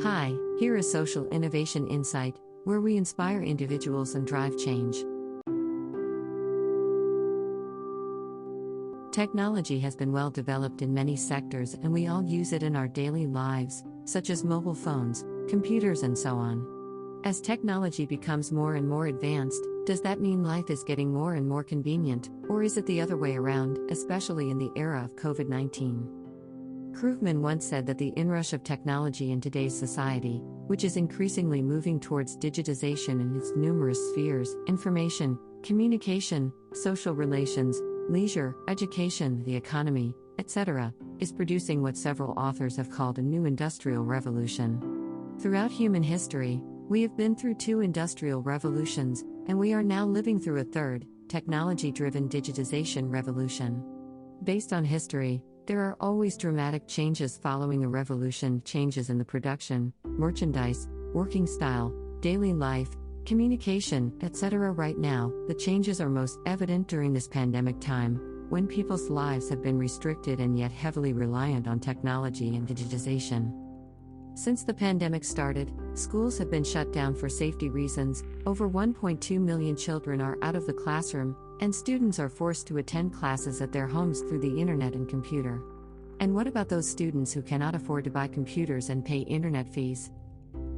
Hi, here is Social Innovation Insight, where we inspire individuals and drive change. Technology has been well developed in many sectors and we all use it in our daily lives, such as mobile phones, computers, and so on. As technology becomes more and more advanced, does that mean life is getting more and more convenient, or is it the other way around, especially in the era of COVID-19? Krugman once said that the inrush of technology in today's society, which is increasingly moving towards digitization in its numerous spheres, information, communication, social relations, leisure, education, the economy, etc., is producing what several authors have called a new industrial revolution. Throughout human history, we have been through two industrial revolutions, and we are now living through a third, technology-driven digitization revolution. Based on history, there are always dramatic changes following a revolution, changes in the production, merchandise, working style, daily life, communication, etc. Right now, the changes are most evident during this pandemic time, when people's lives have been restricted and yet heavily reliant on technology and digitization. Since the pandemic started, schools have been shut down for safety reasons, over 1.2 million children are out of the classroom, and students are forced to attend classes at their homes through the internet and computer. And what about those students who cannot afford to buy computers and pay internet fees?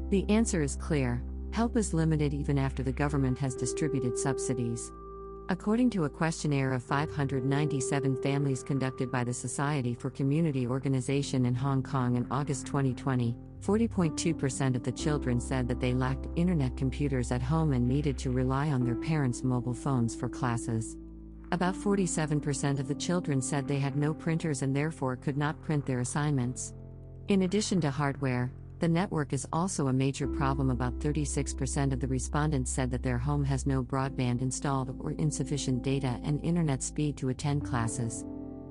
The answer is clear: help is limited even after the government has distributed subsidies. According to a questionnaire of 597 families conducted by the Society for Community Organization in Hong Kong in August 2020, 40.2% of the children said that they lacked internet computers at home and needed to rely on their parents' mobile phones for classes. About 47% of the children said they had no printers and therefore could not print their assignments. In addition to hardware, the network is also a major problem. About 36% of the respondents said that their home has no broadband installed or insufficient data and internet speed to attend classes.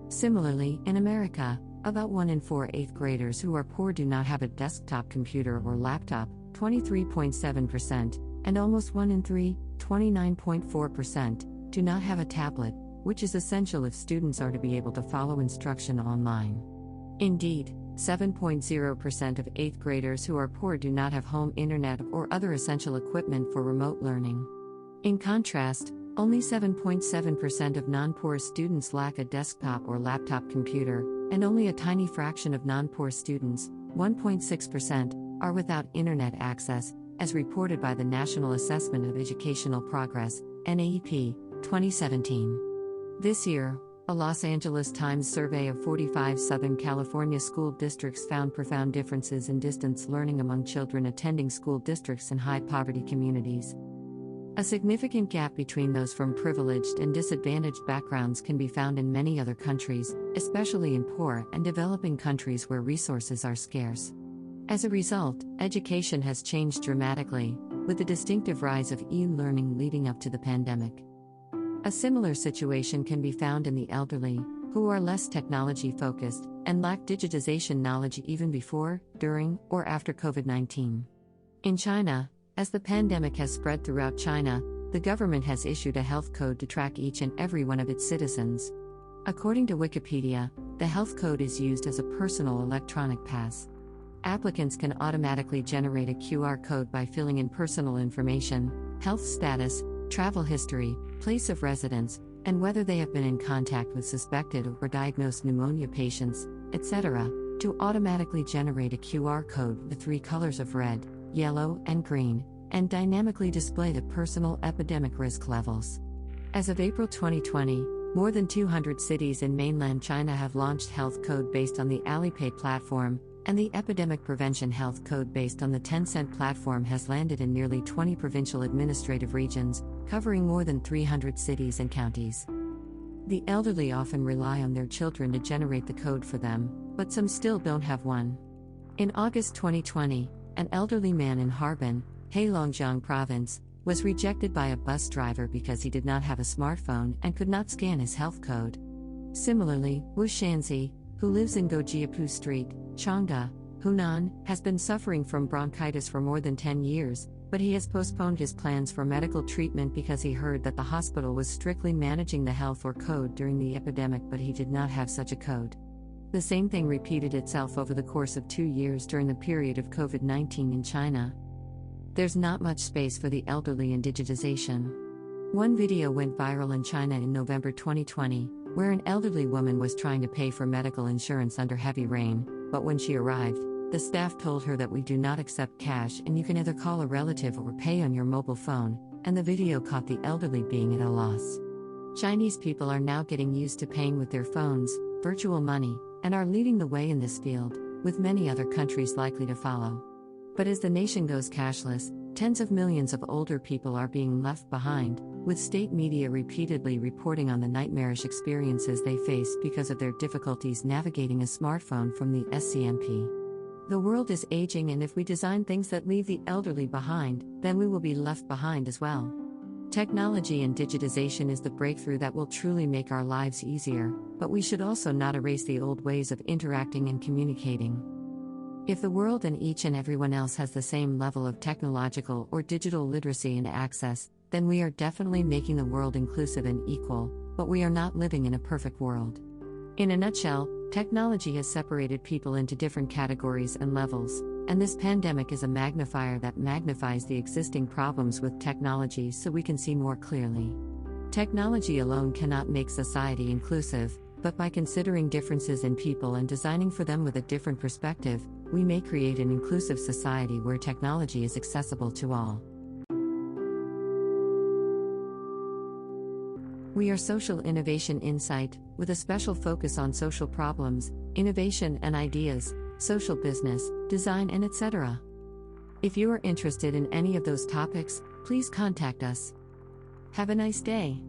Similarly, in America, about 1 in 4 8th graders who are poor do not have a desktop computer or laptop, 23.7%, and almost 1 in 3, 29.4%, do not have a tablet, which is essential if students are to be able to follow instruction online. Indeed, 7.0% of 8th graders who are poor do not have home internet or other essential equipment for remote learning. In contrast, only 7.7% of non-poor students lack a desktop or laptop computer, and only a tiny fraction of non-poor students, 1.6%, are without internet access, as reported by the National Assessment of Educational Progress, NAEP, 2017. This year, a Los Angeles Times survey of 45 Southern California school districts found profound differences in distance learning among children attending school districts in high-poverty communities. A significant gap between those from privileged and disadvantaged backgrounds can be found in many other countries, especially in poor and developing countries where resources are scarce. As a result, education has changed dramatically, with the distinctive rise of e-learning leading up to the pandemic. A similar situation can be found in the elderly, who are less technology-focused and lack digitization knowledge even before, during, or after COVID-19. In China, as the pandemic has spread throughout China, the government has issued a health code to track each and every one of its citizens. According to Wikipedia, the health code is used as a personal electronic pass. Applicants can automatically generate a QR code by filling in personal information, health status, travel history, place of residence, and whether they have been in contact with suspected or diagnosed pneumonia patients, etc., to automatically generate a QR code with 3 colors of red, yellow, and green, and dynamically display the personal epidemic risk levels. As of April 2020, more than 200 cities in mainland China have launched health code based on the Alipay platform, and the Epidemic Prevention Health Code based on the Tencent platform has landed in nearly 20 provincial administrative regions, covering more than 300 cities and counties. The elderly often rely on their children to generate the code for them, but some still don't have one. In August 2020, an elderly man in Harbin, Heilongjiang Province, was rejected by a bus driver because he did not have a smartphone and could not scan his health code. Similarly, Wu Shanzi, who lives in Gojiapu Street, Changde, Hunan, has been suffering from bronchitis for more than 10 years, but he has postponed his plans for medical treatment because he heard that the hospital was strictly managing the health or code during the epidemic, but he did not have such a code. The same thing repeated itself over the course of 2 years during the period of COVID 19 in China. There's not much space for the elderly in digitization. One video went viral in China in November 2020, where an elderly woman was trying to pay for medical insurance under heavy rain, but when she arrived, the staff told her that we do not accept cash and you can either call a relative or pay on your mobile phone, and the video caught the elderly being at a loss. Chinese people are now getting used to paying with their phones, virtual money, and are leading the way in this field, with many other countries likely to follow. But as the nation goes cashless, tens of millions of older people are being left behind, with state media repeatedly reporting on the nightmarish experiences they face because of their difficulties navigating a smartphone from the SCMP. The world is aging, and if we design things that leave the elderly behind, then we will be left behind as well. Technology and digitization is the breakthrough that will truly make our lives easier, but we should also not erase the old ways of interacting and communicating. If the world and each and everyone else has the same level of technological or digital literacy and access, then we are definitely making the world inclusive and equal, but we are not living in a perfect world. In a nutshell, technology has separated people into different categories and levels, and this pandemic is a magnifier that magnifies the existing problems with technology so we can see more clearly. Technology alone cannot make society inclusive, but by considering differences in people and designing for them with a different perspective, we may create an inclusive society where technology is accessible to all. We are Social Innovation Insight, with a special focus on social problems, innovation and ideas, social business, design and etc. If you are interested in any of those topics, please contact us. Have a nice day.